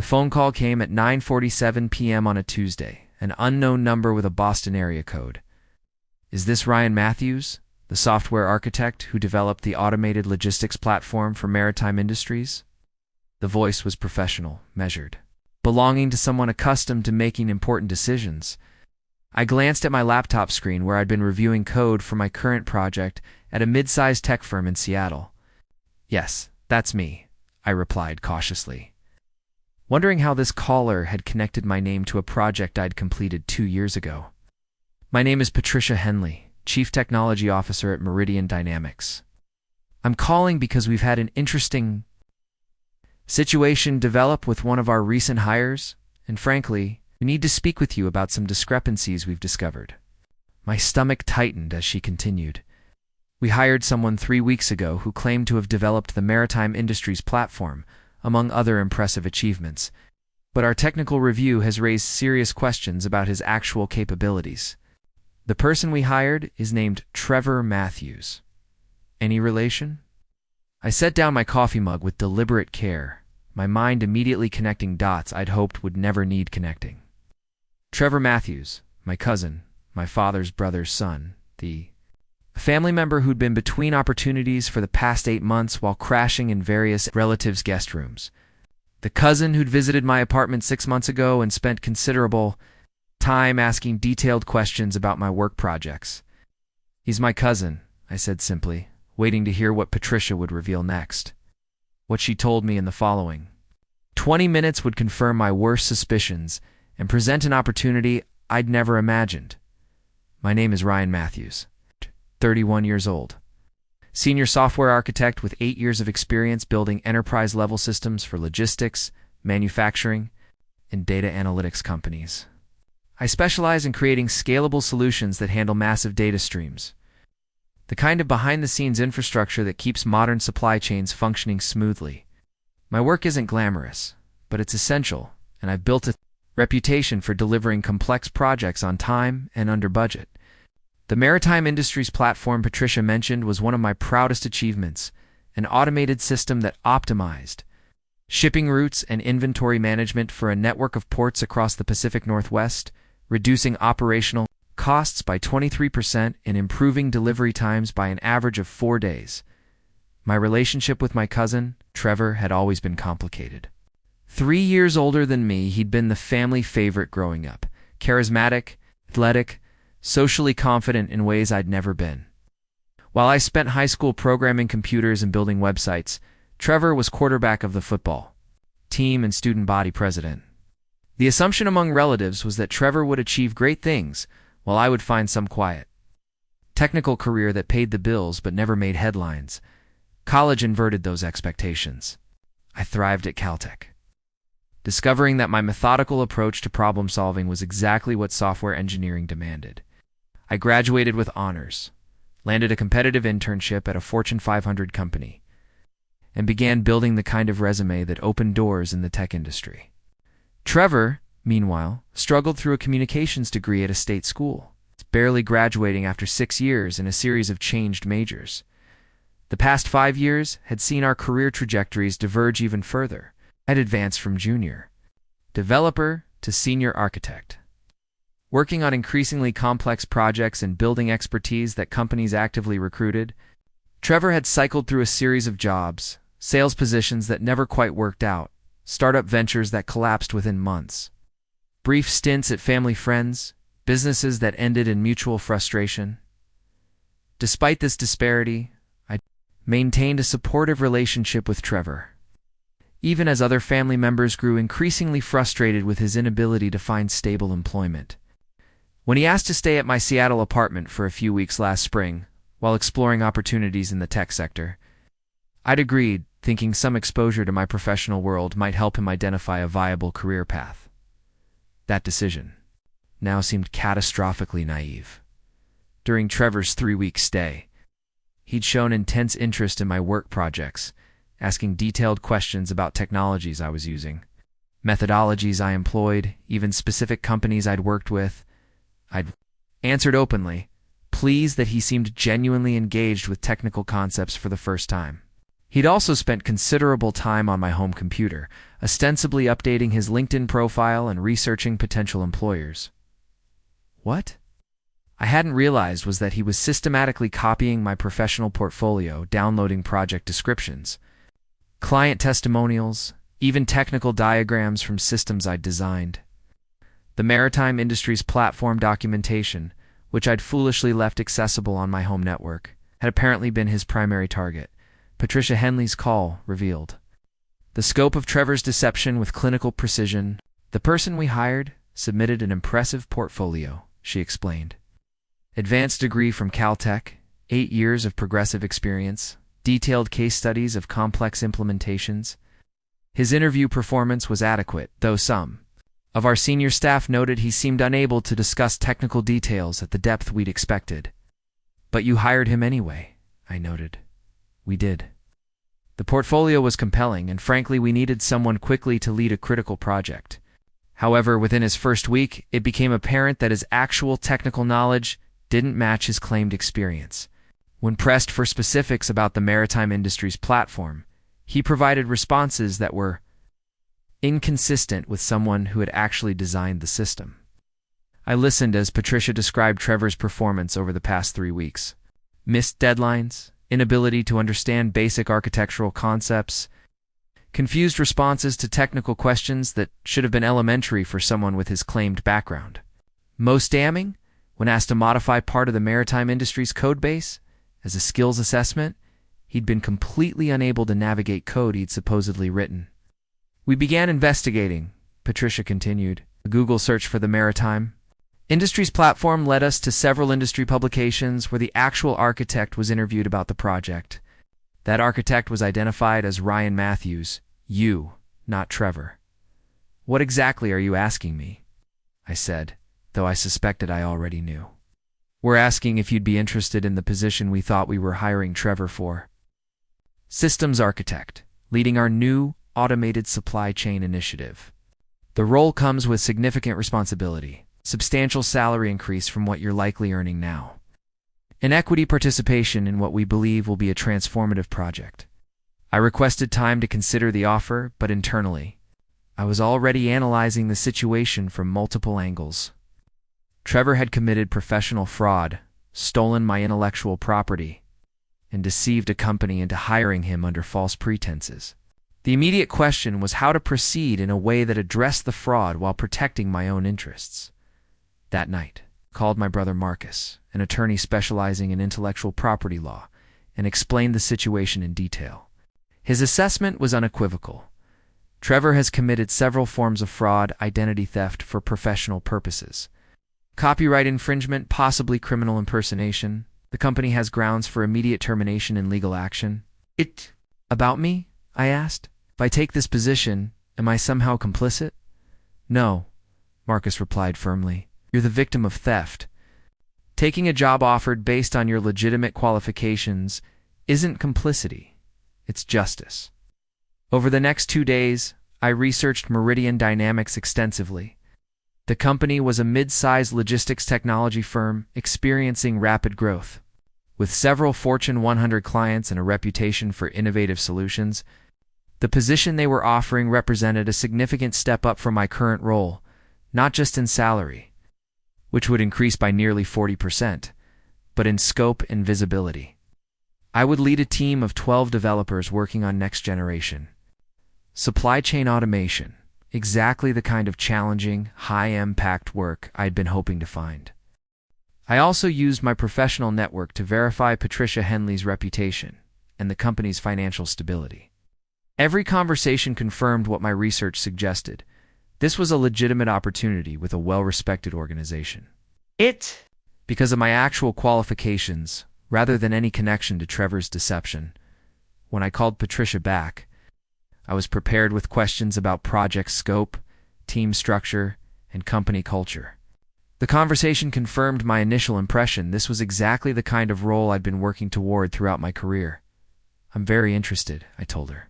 The phone call came at 9:47 p.m. on a Tuesday, an unknown number with a Boston area code. Is this Ryan Matthews, the software architect who developed the automated logistics platform for maritime industries? The voice was professional, measured, belonging to someone accustomed to making important decisions. I glanced at my laptop screen where I'd been reviewing code for my current project at a mid-sized tech firm in Seattle. Yes, that's me, I replied cautiously, wondering how this caller had connected my name to a project I'd completed 2 years ago. My name is Patricia Henley, Chief Technology Officer at Meridian Dynamics. I'm calling because we've had an interesting situation develop with one of our recent hires, and frankly, we need to speak with you about some discrepancies we've discovered. My stomach tightened as she continued. We hired someone 3 weeks ago who claimed to have developed the maritime industries platform, among other impressive achievements, but our technical review has raised serious questions about his actual capabilities. The person we hired is named Trevor Matthews. Any relation? I set down my coffee mug with deliberate care, my mind immediately connecting dots I'd hoped would never need connecting. Trevor Matthews, my cousin, my father's brother's son, a family member who'd been between opportunities for the past 8 months while crashing in various relatives' guest rooms. The cousin who'd visited my apartment 6 months ago and spent considerable time asking detailed questions about my work projects. He's my cousin, I said simply, waiting to hear what Patricia would reveal next. What she told me in the following 20 minutes would confirm my worst suspicions and present an opportunity I'd never imagined. My name is Ryan Matthews, 31 years old. Senior software architect with 8 years of experience building enterprise-level systems for logistics, manufacturing, and data analytics companies. I specialize in creating scalable solutions that handle massive data streams, the kind of behind-the-scenes infrastructure that keeps modern supply chains functioning smoothly. My work isn't glamorous, but it's essential, and I've built a reputation for delivering complex projects on time and under budget. The maritime industries platform Patricia mentioned was one of my proudest achievements, an automated system that optimized shipping routes and inventory management for a network of ports across the Pacific Northwest, reducing operational costs by 23% and improving delivery times by an average of 4 days. My relationship with my cousin, Trevor, had always been complicated. 3 years older than me, he'd been the family favorite growing up, charismatic, athletic, socially confident in ways I'd never been. While I spent high school programming computers and building websites, Trevor was quarterback of the football team and student body president. The assumption among relatives was that Trevor would achieve great things, while I would find some quiet technical career that paid the bills but never made headlines. College inverted those expectations. I thrived at Caltech, discovering that my methodical approach to problem-solving was exactly what software engineering demanded. I graduated with honors, landed a competitive internship at a Fortune 500 company, and began building the kind of resume that opened doors in the tech industry. Trevor, meanwhile, struggled through a communications degree at a state school, barely graduating after 6 years in a series of changed majors. The past 5 years had seen our career trajectories diverge even further. I'd advanced from junior developer to senior architect, working on increasingly complex projects and building expertise that companies actively recruited. Trevor had cycled through a series of jobs, sales positions that never quite worked out, startup ventures that collapsed within months, brief stints at family friends, businesses that ended in mutual frustration. Despite this disparity, I maintained a supportive relationship with Trevor, even as other family members grew increasingly frustrated with his inability to find stable employment. When he asked to stay at my Seattle apartment for a few weeks last spring, while exploring opportunities in the tech sector, I'd agreed, thinking some exposure to my professional world might help him identify a viable career path. That decision now seemed catastrophically naive. During Trevor's 3-week stay, he'd shown intense interest in my work projects, asking detailed questions about technologies I was using, methodologies I employed, even specific companies I'd worked with. I'd answered openly, pleased that he seemed genuinely engaged with technical concepts for the first time. He'd also spent considerable time on my home computer, ostensibly updating his LinkedIn profile and researching potential employers. What I hadn't realized was that he was systematically copying my professional portfolio, downloading project descriptions, client testimonials, even technical diagrams from systems I'd designed. The maritime industry's platform documentation, which I'd foolishly left accessible on my home network, had apparently been his primary target. Patricia Henley's call revealed the scope of Trevor's deception with clinical precision. The person we hired submitted an impressive portfolio, she explained. Advanced degree from Caltech, 8 years of progressive experience, detailed case studies of complex implementations. His interview performance was adequate, though some of our senior staff noted he seemed unable to discuss technical details at the depth we'd expected. But you hired him anyway, I noted. We did. The portfolio was compelling, and frankly, we needed someone quickly to lead a critical project. However, within his first week, it became apparent that his actual technical knowledge didn't match his claimed experience. When pressed for specifics about the maritime industry's platform, he provided responses that were inconsistent with someone who had actually designed the system. I listened as Patricia described Trevor's performance over the past 3 weeks. Missed deadlines, inability to understand basic architectural concepts, confused responses to technical questions that should have been elementary for someone with his claimed background. Most damning, when asked to modify part of the maritime industry's code base as a skills assessment, he'd been completely unable to navigate code he'd supposedly written. We began investigating, Patricia continued. A Google search for the maritime industry's platform led us to several industry publications where the actual architect was interviewed about the project. That architect was identified as Ryan Matthews, you, not Trevor. What exactly are you asking me? I said, though I suspected I already knew. We're asking if you'd be interested in the position we thought we were hiring Trevor for. Systems architect, leading our new automated supply chain initiative. The role comes with significant responsibility, substantial salary increase from what you're likely earning now, and equity participation in what we believe will be a transformative project. I requested time to consider the offer, but internally, I was already analyzing the situation from multiple angles. Trevor had committed professional fraud, stolen my intellectual property, and deceived a company into hiring him under false pretenses. The immediate question was how to proceed in a way that addressed the fraud while protecting my own interests. That night, I called my brother Marcus, an attorney specializing in intellectual property law, and explained the situation in detail. His assessment was unequivocal. Trevor has committed several forms of fraud, identity theft for professional purposes. Copyright infringement, possibly criminal impersonation. The company has grounds for immediate termination and legal action. About me? I asked. If I take this position, am I somehow complicit? No, Marcus replied firmly. You're the victim of theft. Taking a job offered based on your legitimate qualifications isn't complicity. It's justice. Over the next 2 days, I researched Meridian Dynamics extensively. The company was a mid-sized logistics technology firm experiencing rapid growth. With several Fortune 100 clients and a reputation for innovative solutions, the position they were offering represented a significant step up from my current role, not just in salary, which would increase by nearly 40%, but in scope and visibility. I would lead a team of 12 developers working on next generation supply chain automation, exactly the kind of challenging, high-impact work I'd been hoping to find. I also used my professional network to verify Patricia Henley's reputation and the company's financial stability. Every conversation confirmed what my research suggested. This was a legitimate opportunity with a well-respected organization. Because of my actual qualifications, rather than any connection to Trevor's deception, when I called Patricia back, I was prepared with questions about project scope, team structure, and company culture. The conversation confirmed my initial impression. This was exactly the kind of role I'd been working toward throughout my career. I'm very interested, I told her.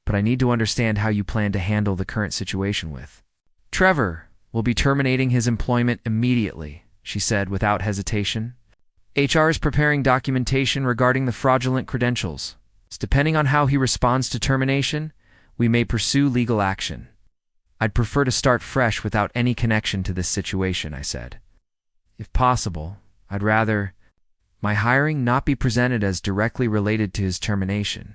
But I need to understand how you plan to handle the current situation with Trevor will be terminating his employment immediately, she said without hesitation. HR is preparing documentation regarding the fraudulent credentials. Depending on how he responds to termination, we may pursue legal action. I'd prefer to start fresh without any connection to this situation, I said. If possible, I'd rather my hiring not be presented as directly related to his termination.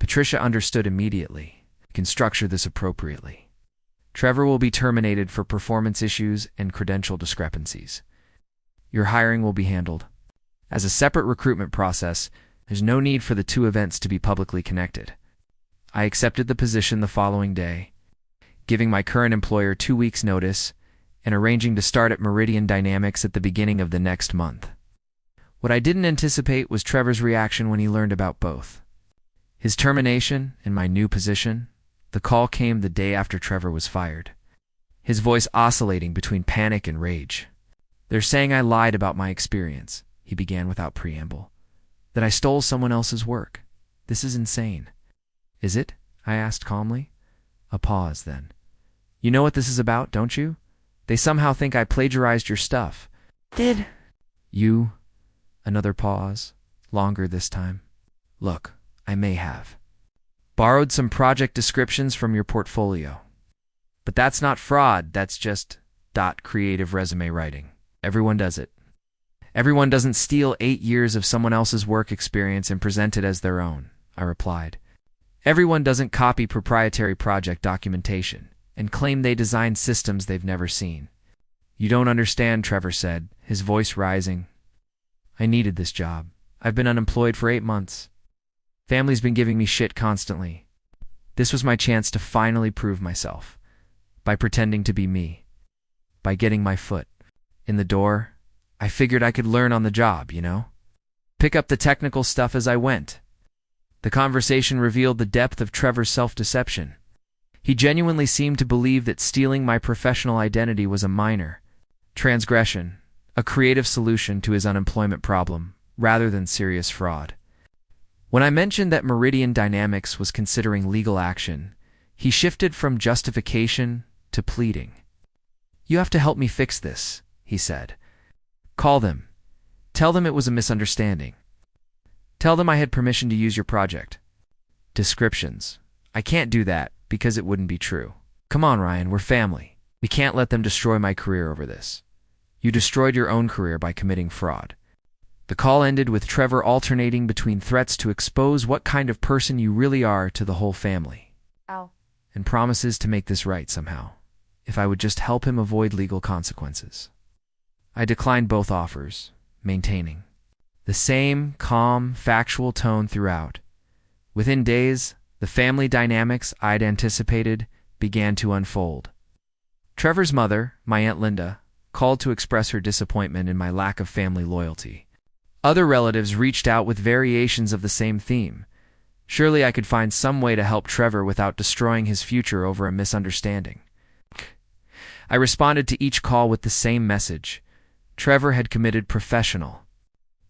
Patricia understood immediately. We can structure this appropriately. Trevor will be terminated for performance issues and credential discrepancies. Your hiring will be handled as a separate recruitment process. There's no need for the two events to be publicly connected. I accepted the position the following day, giving my current employer 2 weeks' notice and arranging to start at Meridian Dynamics at the beginning of the next month. What I didn't anticipate was Trevor's reaction when he learned about both. His termination and my new position. The call came the day after Trevor was fired, his voice oscillating between panic and rage. They're saying I lied about my experience, he began without preamble. That I stole someone else's work. This is insane. Is it? I asked calmly. A pause then. You know what this is about, don't you? They somehow think I plagiarized your stuff. Did you? Another pause, longer this time. Look, I may have borrowed some project descriptions from your portfolio. But that's not fraud, that's just creative resume writing. Everyone does it. Everyone doesn't steal 8 years of someone else's work experience and present it as their own, I replied. Everyone doesn't copy proprietary project documentation and claim they designed systems they've never seen. You don't understand, Trevor said, his voice rising. I needed this job. I've been unemployed for 8 months. Family's been giving me shit constantly. This was my chance to finally prove myself. By pretending to be me. By getting my foot in the door. I figured I could learn on the job, you know? Pick up the technical stuff as I went. The conversation revealed the depth of Trevor's self-deception. He genuinely seemed to believe that stealing my professional identity was a minor transgression, a creative solution to his unemployment problem, rather than serious fraud. When I mentioned that Meridian Dynamics was considering legal action, he shifted from justification to pleading. You have to help me fix this, he said. Call them. Tell them it was a misunderstanding. Tell them I had permission to use your project. Descriptions. I can't do that because it wouldn't be true. Come on, Ryan, we're family. We can't let them destroy my career over this. You destroyed your own career by committing fraud. The call ended with Trevor alternating between threats to expose what kind of person you really are to the whole family. Ow. And promises to make this right somehow, if I would just help him avoid legal consequences. I declined both offers, maintaining the same calm, factual tone throughout. Within days, the family dynamics I'd anticipated began to unfold. Trevor's mother, my Aunt Linda, called to express her disappointment in my lack of family loyalty. Other relatives reached out with variations of the same theme. Surely I could find some way to help Trevor without destroying his future over a misunderstanding. I responded to each call with the same message. Trevor had committed professional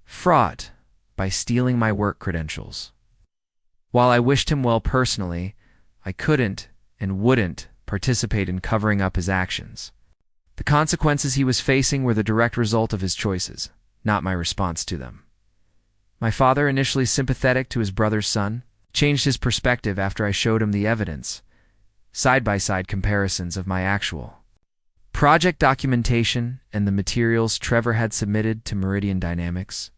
fraud by stealing my work credentials. While I wished him well personally, I couldn't and wouldn't participate in covering up his actions. The consequences he was facing were the direct result of his choices, not my response to them. My father, initially sympathetic to his brother's son, changed his perspective after I showed him the evidence, side-by-side comparisons of my actual project documentation and the materials Trevor had submitted to Meridian Dynamics.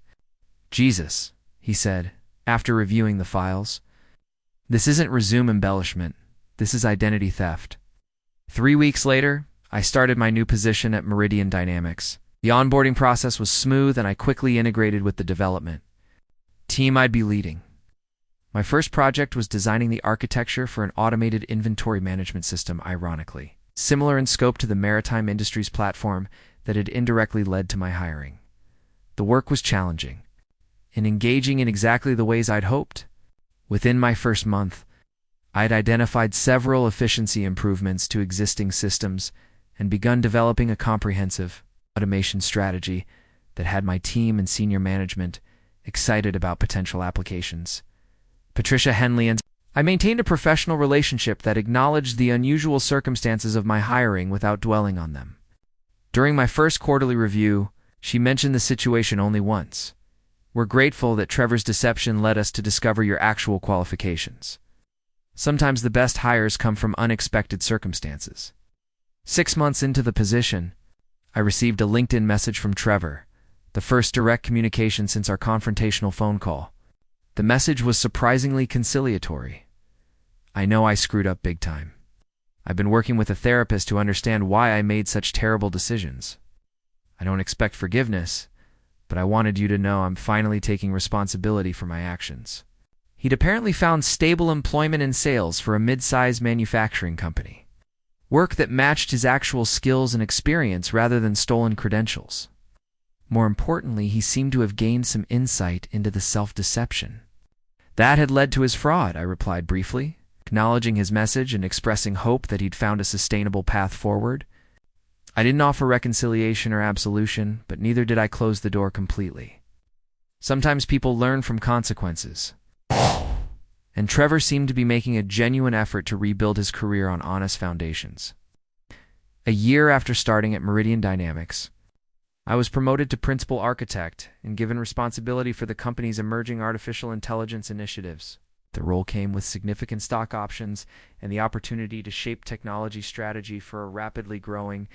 Jesus, he said, after reviewing the files. This isn't resume embellishment. This is identity theft. 3 weeks later, I started my new position at Meridian Dynamics. The onboarding process was smooth and I quickly integrated with the development team I'd be leading. My first project was designing the architecture for an automated inventory management system, ironically, similar in scope to the maritime industries platform that had indirectly led to my hiring. The work was challenging and engaging in exactly the ways I'd hoped. Within my first month, I'd identified several efficiency improvements to existing systems and begun developing a comprehensive automation strategy that had my team and senior management excited about potential applications. Patricia Henley and I maintained a professional relationship that acknowledged the unusual circumstances of my hiring without dwelling on them. During my first quarterly review, she mentioned the situation only once, We're grateful that Trevor's deception led us to discover your actual qualifications. Sometimes the best hires come from unexpected circumstances. 6 months into the position, I received a LinkedIn message from Trevor, the first direct communication since our confrontational phone call. The message was surprisingly conciliatory. I know I screwed up big time. I've been working with a therapist to understand why I made such terrible decisions. I don't expect forgiveness, but I wanted you to know I'm finally taking responsibility for my actions. He'd apparently found stable employment in sales for a mid-sized manufacturing company. Work that matched his actual skills and experience rather than stolen credentials. More importantly, he seemed to have gained some insight into the self-deception. That had led to his fraud, I replied briefly, acknowledging his message and expressing hope that he'd found a sustainable path forward. I didn't offer reconciliation or absolution, but neither did I close the door completely. Sometimes people learn from consequences. And Trevor seemed to be making a genuine effort to rebuild his career on honest foundations. A year after starting at Meridian Dynamics, I was promoted to principal architect and given responsibility for the company's emerging artificial intelligence initiatives. The role came with significant stock options and the opportunity to shape technology strategy for a rapidly growing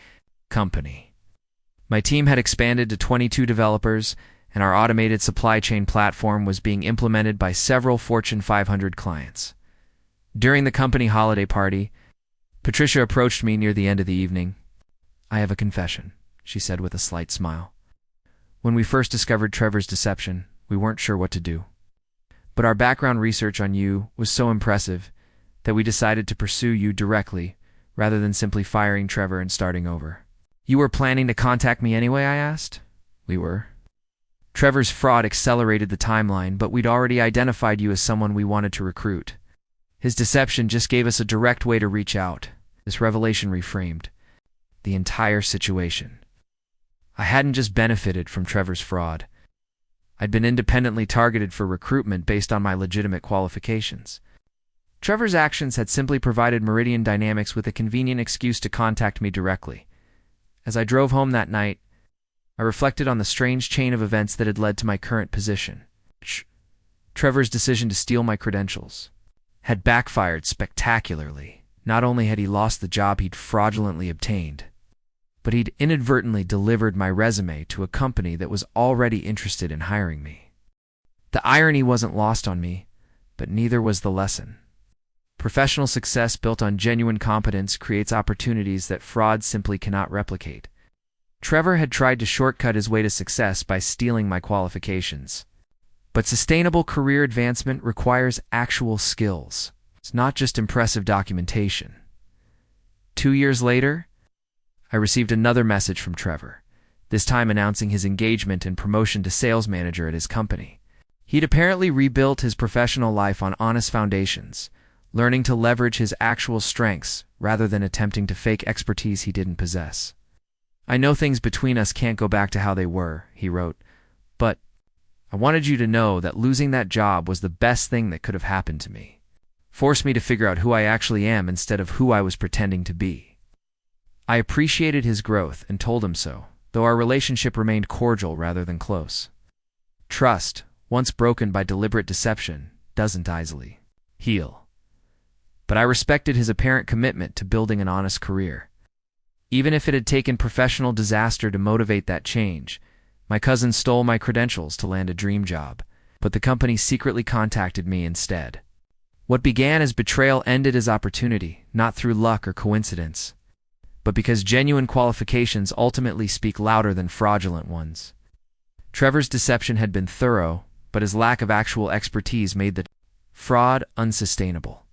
company. My team had expanded to 22 developers, and our automated supply chain platform was being implemented by several Fortune 500 clients. During the company holiday party, Patricia approached me near the end of the evening. "I have a confession," she said with a slight smile. "When we first discovered Trevor's deception, we weren't sure what to do. But our background research on you was so impressive that we decided to pursue you directly rather than simply firing Trevor and starting over." "You were planning to contact me anyway?" I asked. "We were. Trevor's fraud accelerated the timeline, but we'd already identified you as someone we wanted to recruit. His deception just gave us a direct way to reach out." This revelation reframed the entire situation. I hadn't just benefited from Trevor's fraud. I'd been independently targeted for recruitment based on my legitimate qualifications. Trevor's actions had simply provided Meridian Dynamics with a convenient excuse to contact me directly. As I drove home that night, I reflected on the strange chain of events that had led to my current position. Trevor's decision to steal my credentials had backfired spectacularly. Not only had he lost the job he'd fraudulently obtained, but he'd inadvertently delivered my resume to a company that was already interested in hiring me. The irony wasn't lost on me, but neither was the lesson. Professional success built on genuine competence creates opportunities that fraud simply cannot replicate. Trevor had tried to shortcut his way to success by stealing my qualifications. But sustainable career advancement requires actual skills. It's not just impressive documentation. 2 years later, I received another message from Trevor, this time announcing his engagement and promotion to sales manager at his company. He'd apparently rebuilt his professional life on honest foundations, learning to leverage his actual strengths rather than attempting to fake expertise he didn't possess. "I know things between us can't go back to how they were," he wrote, "but I wanted you to know that losing that job was the best thing that could have happened to me. Forced me to figure out who I actually am instead of who I was pretending to be." I appreciated his growth and told him so, though our relationship remained cordial rather than close. Trust, once broken by deliberate deception, doesn't easily heal. But I respected his apparent commitment to building an honest career. Even if it had taken professional disaster to motivate that change, my cousin stole my credentials to land a dream job, but the company secretly contacted me instead. What began as betrayal ended as opportunity, not through luck or coincidence, but because genuine qualifications ultimately speak louder than fraudulent ones. Trevor's deception had been thorough, but his lack of actual expertise made the fraud unsustainable.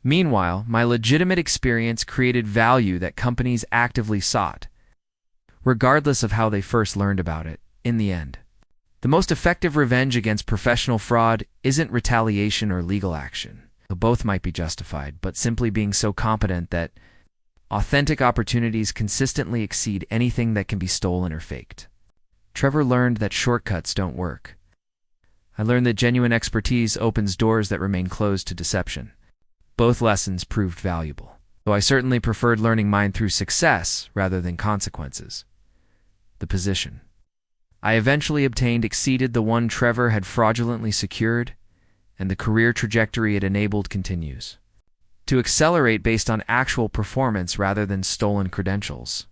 Meanwhile, my legitimate experience created value that companies actively sought, regardless of how they first learned about it, in the end. The most effective revenge against professional fraud isn't retaliation or legal action. Both might be justified, but simply being so competent that authentic opportunities consistently exceed anything that can be stolen or faked. Trevor learned that shortcuts don't work. I learned that genuine expertise opens doors that remain closed to deception. Both lessons proved valuable, though I certainly preferred learning mine through success rather than consequences. The position I eventually obtained exceeded the one Trevor had fraudulently secured, and the career trajectory it enabled continues. To accelerate based on actual performance rather than stolen credentials.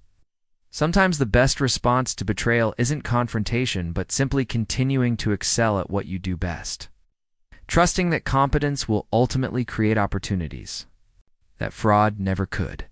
Sometimes the best response to betrayal isn't confrontation, but simply continuing to excel at what you do best. Trusting that competence will ultimately create opportunities that fraud never could.